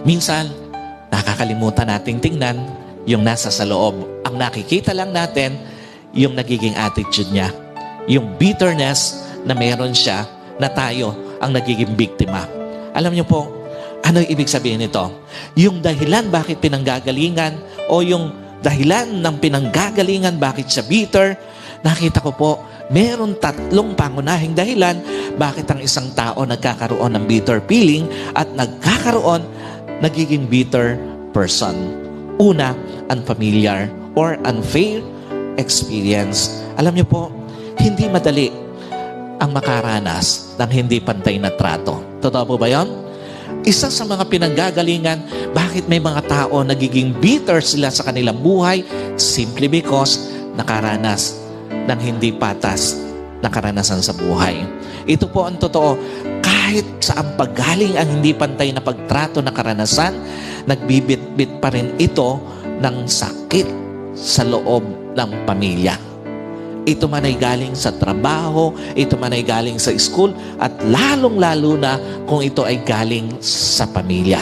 Minsan, nakakalimutan nating tingnan yung nasa sa loob. Ang nakikita lang natin, yung nagiging attitude niya. Yung bitterness na meron siya na tayo ang nagiging biktima. Alam niyo po, ano yung ibig sabihin nito? Yung dahilan bakit pinanggagalingan o yung dahilan ng pinanggagalingan bakit siya bitter, nakita ko po, meron tatlong pangunahing dahilan bakit ang isang tao nagkakaroon ng bitter feeling at nagiging bitter person. Una, unfamiliar or unfair experience. Alam niyo po, hindi madali ang makaranas ng hindi pantay na trato. Totoo po ba yun? Isa sa mga pinanggagalingan, bakit may mga tao nagiging bitter sila sa kanilang buhay? Simply because nakaranas ng hindi patas na karanasan sa buhay. Ito po ang totoo. Kahit saan paggaling ang hindi pantay na pagtrato na karanasan, nagbibit-bit pa rin ito ng sakit sa loob ng pamilya. Ito man ay galing sa trabaho, ito man ay galing sa school, at lalong-lalo na kung ito ay galing sa pamilya.